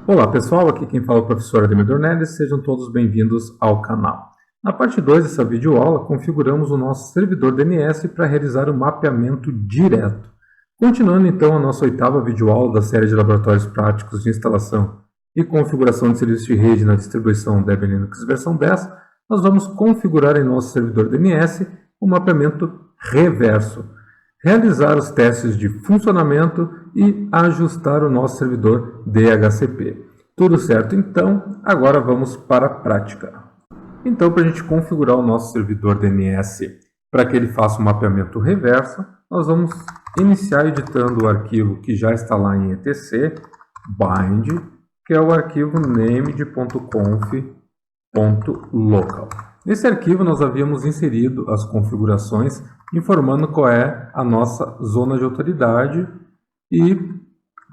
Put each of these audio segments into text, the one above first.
Olá pessoal, aqui quem fala é o professor Ademir Dornelles, sejam todos bem-vindos ao canal. Na parte 2 dessa videoaula, configuramos o nosso servidor DNS para realizar o mapeamento direto. Continuando então a nossa oitava videoaula da série de laboratórios práticos de instalação e configuração de serviços de rede na distribuição Debian Linux versão 10, nós vamos configurar em nosso servidor DNS o mapeamento reverso, realizar os testes de funcionamento e ajustar o nosso servidor DHCP. Tudo certo? Então, agora vamos para a prática. Então, para a gente configurar o nosso servidor DNS para que ele faça um mapeamento reverso, nós vamos iniciar editando o arquivo que já está lá em etc, bind, que é o arquivo named.conf.local. Nesse arquivo nós havíamos inserido as configurações informando qual é a nossa zona de autoridade e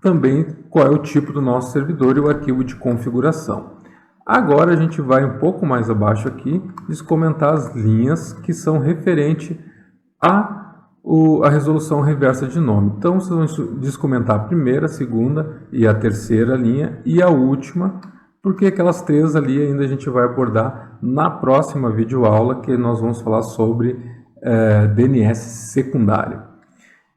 também qual é o tipo do nosso servidor e o arquivo de configuração. Agora a gente vai um pouco mais abaixo aqui, descomentar as linhas que são referentes a resolução reversa de nome. Então vocês vão descomentar a primeira, a segunda e a terceira linha e a última, porque aquelas três ali ainda a gente vai abordar na próxima videoaula, que nós vamos falar sobre DNS secundário.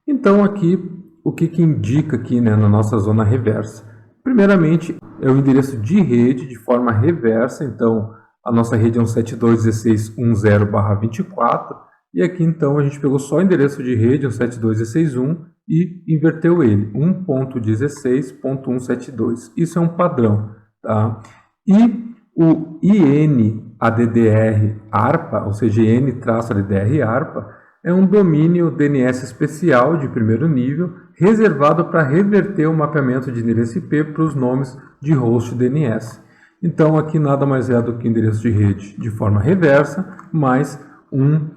Então aqui, o que indica aqui, né, na nossa zona reversa? Primeiramente, é o endereço de rede de forma reversa. Então, a nossa rede é um 72.16.10/24. E aqui, então, a gente pegou só o endereço de rede, um 72.16.1, e inverteu ele, 1.16.172. Isso é um padrão, tá? E o IN-ADDR ARPA, ou seja, IN-ADDR ARPA, é um domínio DNS especial de primeiro nível, reservado para reverter o mapeamento de endereço IP para os nomes de host DNS. Então, aqui nada mais é do que endereço de rede de forma reversa, mais um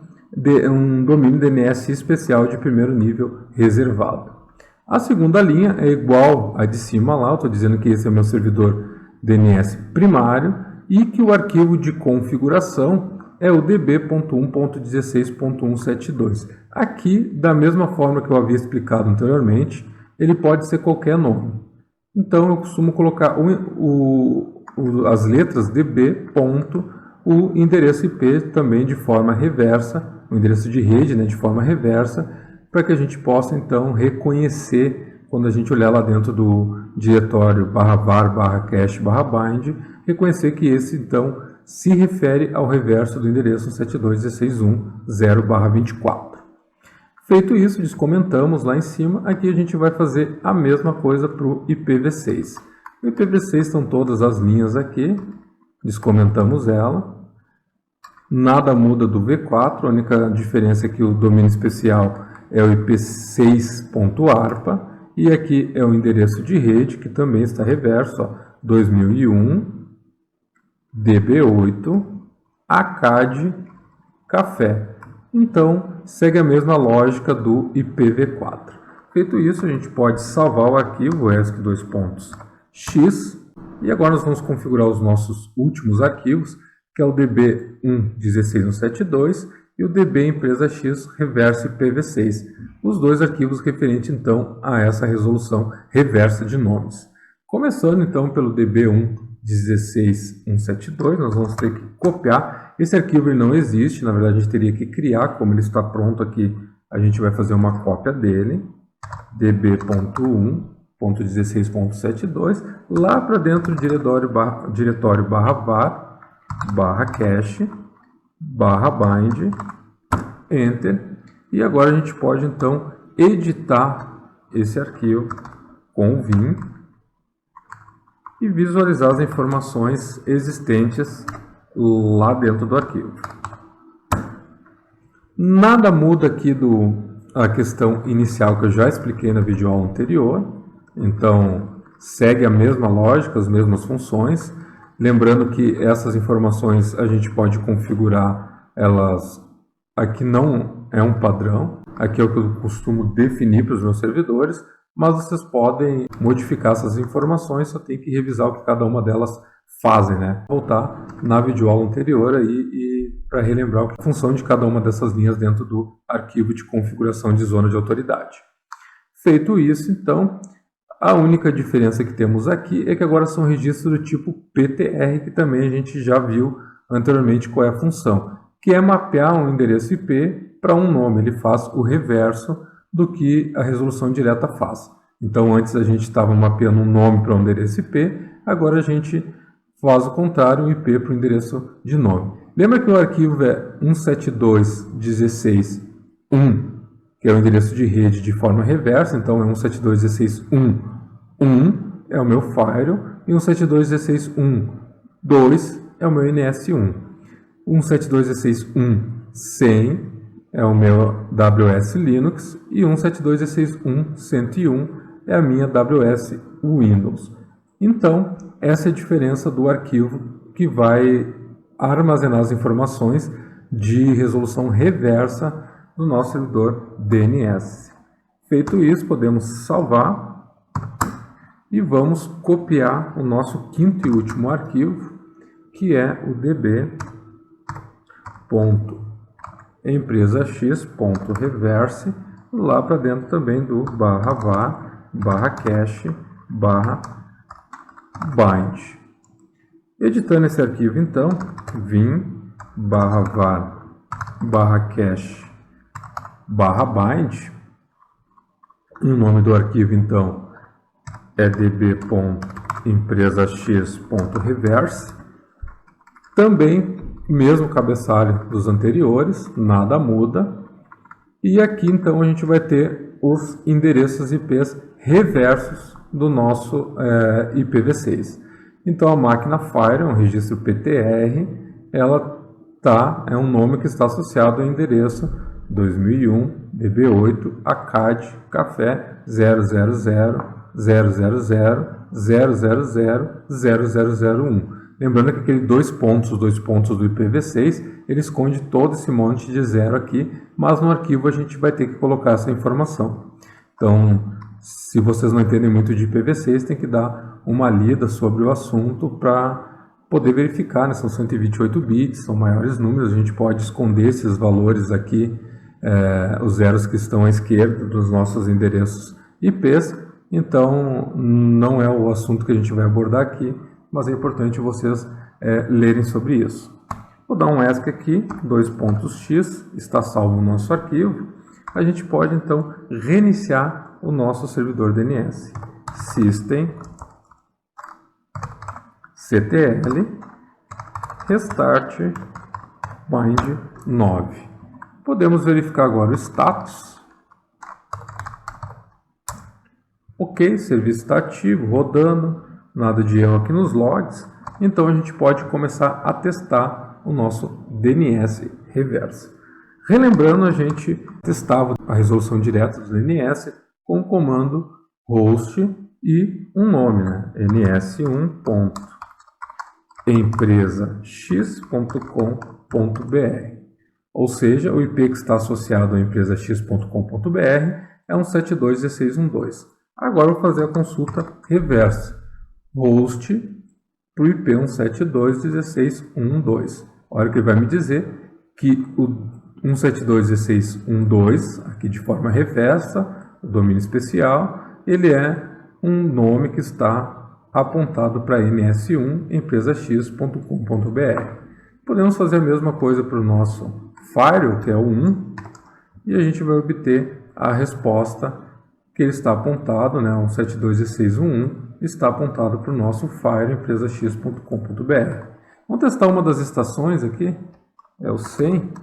domínio DNS especial de primeiro nível reservado. A segunda linha é igual à de cima lá, eu estou dizendo que esse é o meu servidor DNS primário e que o arquivo de configuração é o db.1.16.172. Aqui, da mesma forma que eu havia explicado anteriormente, ele pode ser qualquer nome. Então, eu costumo colocar as letras db. O endereço IP também de forma reversa, o endereço de rede, né, de forma reversa, para que a gente possa, então, reconhecer, quando a gente olhar lá dentro do diretório /var/cache/bind, reconhecer que esse, então, se refere ao reverso do endereço 72.16.1.0/24. Feito isso, descomentamos lá em cima. Aqui a gente vai fazer a mesma coisa para o IPv6. O IPv6 estão todas as linhas aqui, descomentamos ela. Nada muda do V4, a única diferença é que o domínio especial é o IP6.arpa e aqui é o endereço de rede, que também está reverso, ó, 2001 DB8 ACAD Café. Então, segue a mesma lógica do IPv4. Feito isso, a gente pode salvar o arquivo ESC2.x e agora nós vamos configurar os nossos últimos arquivos, que é o db1.16.172 e o db empresa x reverso IPv6. Os dois arquivos referentes, então, a essa resolução reversa de nomes. Começando, então, pelo db1.16.172, nós vamos ter que copiar. Esse arquivo ele não existe, na verdade a gente teria que criar, como ele está pronto aqui, a gente vai fazer uma cópia dele, db.1.16.72, lá para dentro do diretório /var/cache/bind, enter, e agora a gente pode então editar esse arquivo com o vim e visualizar as informações existentes lá dentro do arquivo. Nada muda aqui a questão inicial que eu já expliquei na videoaula anterior. Então, segue a mesma lógica, as mesmas funções. Lembrando que essas informações a gente pode configurar elas. Aqui não é um padrão, aqui é o que eu costumo definir para os meus servidores, mas vocês podem modificar essas informações, só tem que revisar o que cada uma delas fazem, né? Voltar na videoaula anterior aí e para relembrar a função de cada uma dessas linhas dentro do arquivo de configuração de zona de autoridade. Feito isso, então, A única diferença que temos aqui é que agora são registros do tipo PTR, que também a gente já viu anteriormente qual é a função, que é mapear um endereço IP para um nome. Ele faz o reverso do que a resolução direta faz. Então, antes a gente estava mapeando um nome para um endereço IP, agora a gente faz o contrário, um IP para o endereço de nome. Lembra que o arquivo é 172.16.1, que é o endereço de rede de forma reversa, então é 172.16.1.1 é o meu firewall, e 172.16.1.2 é o meu NS1. 172.16.1.100 é o meu WS Linux, e 172.16.1.101 é a minha WS Windows. Então, essa é a diferença do arquivo que vai armazenar as informações de resolução reversa no nosso servidor DNS. Feito isso, podemos salvar e vamos copiar o nosso quinto e último arquivo, que é o db.empresax.reverse, lá para dentro também do /var/cache/bind. Editando esse arquivo, então, vim/var/cache/bind, e o nome do arquivo, então, é db.empresax.reverse. Também, mesmo cabeçalho dos anteriores, nada muda. E aqui, então, a gente vai ter os endereços IPs reversos do nosso IPv6. Então, a máquina Fire, um registro PTR, é um nome que está associado ao endereço 2001 db8 ACAD café 0000000000001. Lembrando que aquele dois pontos do IPv6, ele esconde todo esse monte de zero aqui, mas no arquivo a gente vai ter que colocar essa informação. Então, se vocês não entendem muito de IPv6, tem que dar uma lida sobre o assunto para poder verificar, né? São 128 bits, são maiores números, a gente pode esconder esses valores aqui, os zeros que estão à esquerda dos nossos endereços IPs. Então, não é o assunto que a gente vai abordar aqui, mas é importante vocês lerem sobre isso. Vou dar um ESC aqui, x, está salvo no nosso arquivo. A gente pode, então, reiniciar o nosso servidor DNS. System ctl restart bind 9. Podemos verificar agora o status. Ok, serviço está ativo, rodando, nada de erro aqui nos logs. Então a gente pode começar a testar o nosso DNS reverso. Relembrando, a gente testava a resolução direta do DNS com o comando host e um nome, né? ns1.empresax.com.br. Ou seja, o IP que está associado à empresax.com.br é 172.16.1.2. Agora eu vou fazer a consulta reversa. Host para o IP 172.16.1.2. Olha que ele vai me dizer que o 172.16.1.2, aqui de forma reversa, o domínio especial, ele é um nome que está apontado para ns1 empresax.com.br. Podemos fazer a mesma coisa para o nosso firewall, que é o 1, e a gente vai obter a resposta que ele está apontado, né, 172.16.1.1, está apontado para o nosso firewall empresax.com.br. Vamos testar uma das estações aqui, é o 100,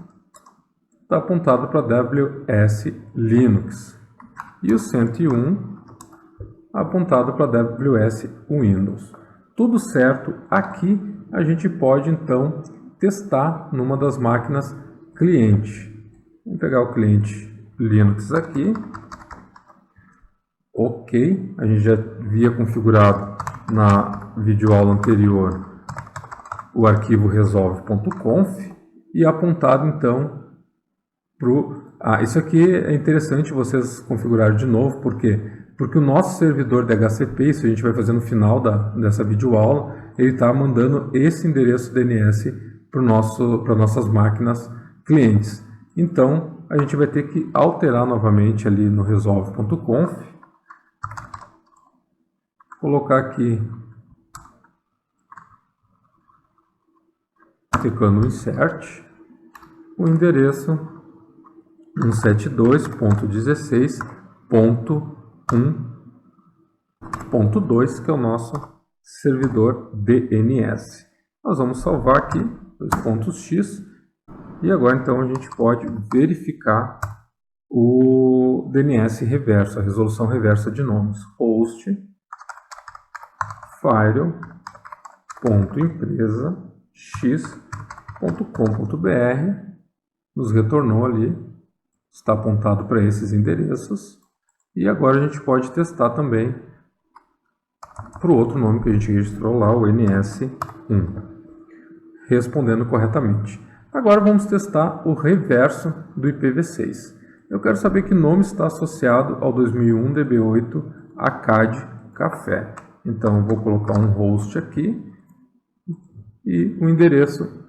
está apontado para WS Linux, e o 101 apontado para WS Windows. Tudo certo. Aqui a gente pode então testar numa das máquinas cliente. Vamos pegar o cliente Linux aqui. Ok, a gente já havia configurado na videoaula anterior o arquivo resolve.conf e apontado então para o... isso aqui é interessante vocês configurarem de novo, porque o nosso servidor DHCP, isso a gente vai fazer no final dessa videoaula, ele está mandando esse endereço DNS para nossas máquinas clientes. Então, a gente vai ter que alterar novamente ali no resolve.conf colocar aqui, teclando Insert, o endereço 172.16.1.2, que é o nosso servidor DNS. Nós vamos salvar aqui, x, e agora então a gente pode verificar o DNS reverso, a resolução reversa de nomes. Host file.empresa.x.com.br nos retornou ali, está apontado para esses endereços. E agora a gente pode testar também para o outro nome que a gente registrou lá, o NS1, respondendo corretamente. Agora vamos testar o reverso do IPv6. Eu quero saber que nome está associado ao 2001 DB8 ACAD Café. Então eu vou colocar um host aqui e o endereço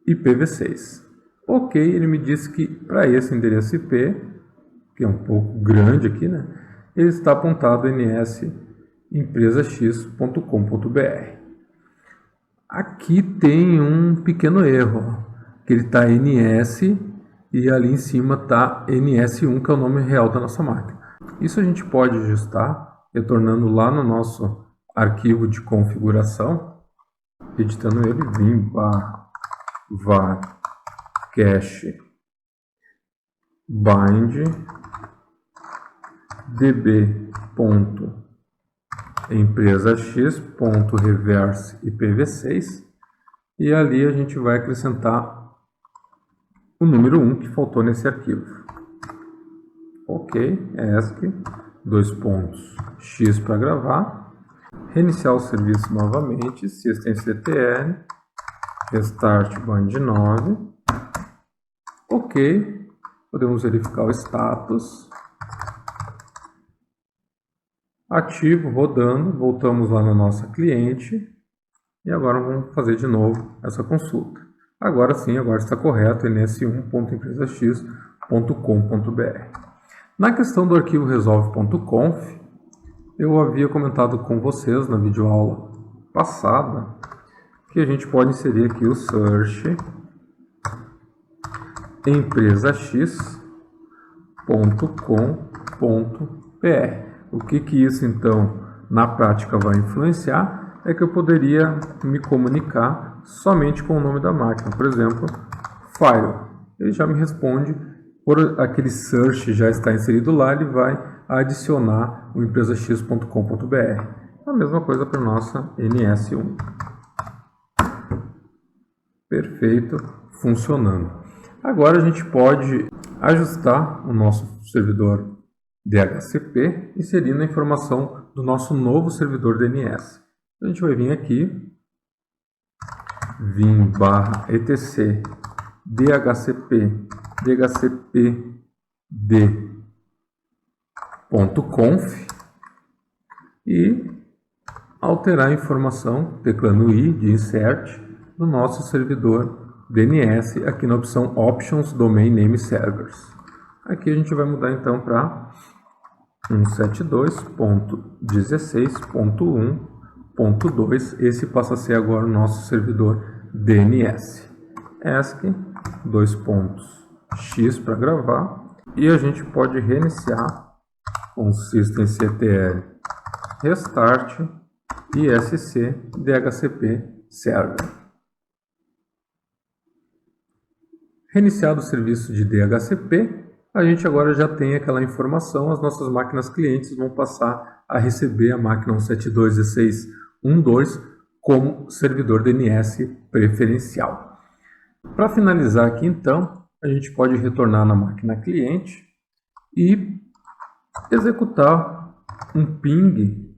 IPv6. Ok, ele me disse que para esse endereço IP, que é um pouco grande aqui, né, ele está apontado nsempresax.com.br. Aqui tem um pequeno erro, que ele está NS e ali em cima está NS1, que é o nome real da nossa máquina. Isso a gente pode ajustar retornando lá no nosso arquivo de configuração, editando ele, vim/var cache bind db.empresax.reverse IPv6 e ali a gente vai acrescentar o número 1 que faltou nesse arquivo. Ok, ESC, x para gravar, reiniciar o serviço novamente, systemctl, restart bind 9. Ok, podemos verificar o status. Ativo, rodando, voltamos lá na nossa cliente e agora vamos fazer de novo essa consulta. Agora sim, agora está correto, ns1.empresax.com.br. Na questão do arquivo resolve.conf, eu havia comentado com vocês na videoaula passada que a gente pode inserir aqui o search empresax.com.br. O que isso então na prática vai influenciar é que eu poderia me comunicar somente com o nome da máquina. Por exemplo, file. Ele já me responde, por aquele search já está inserido lá, ele vai adicionar o empresax.com.br. A mesma coisa para a nossa NS1. Perfeito, funcionando. Agora a gente pode ajustar o nosso servidor DHCP inserindo a informação do nosso novo servidor DNS. A gente vai vir aqui, vim/etc dhcp dhcpd.conf e alterar a informação, teclando I de insert, do nosso servidor DNS aqui na opção Options Domain Name Servers. Aqui a gente vai mudar então para 172.16.1.2. Esse passa a ser agora o nosso servidor DNS. ESC, x para gravar. E a gente pode reiniciar com systemctl restart ISC DHCP server. Reiniciado o serviço de DHCP, a gente agora já tem aquela informação, as nossas máquinas clientes vão passar a receber a máquina 172.16.1.2 como servidor DNS preferencial. Para finalizar aqui então, a gente pode retornar na máquina cliente e executar um ping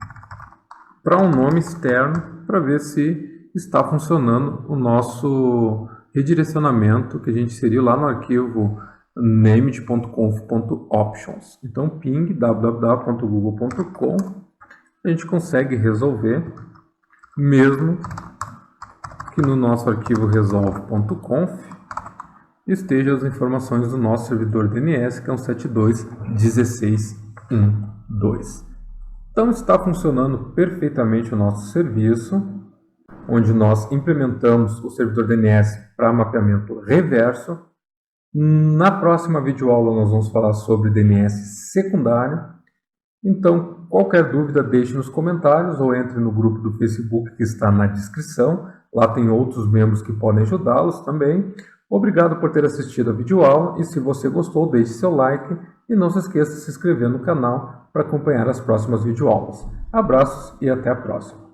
para um nome externo para ver se está funcionando o nosso redirecionamento que a gente inseriu lá no arquivo named.conf.options. Então ping www.google.com a gente consegue resolver, mesmo que no nosso arquivo resolve.conf estejam as informações do nosso servidor DNS, que é um 72.16.1.2. Então está funcionando perfeitamente o nosso serviço, onde nós implementamos o servidor DNS para mapeamento reverso. Na próxima videoaula nós vamos falar sobre DNS secundário. Então, qualquer dúvida deixe nos comentários ou entre no grupo do Facebook que está na descrição. Lá tem outros membros que podem ajudá-los também. Obrigado por ter assistido a videoaula e se você gostou, deixe seu like e não se esqueça de se inscrever no canal para acompanhar as próximas videoaulas. Abraços e até a próxima!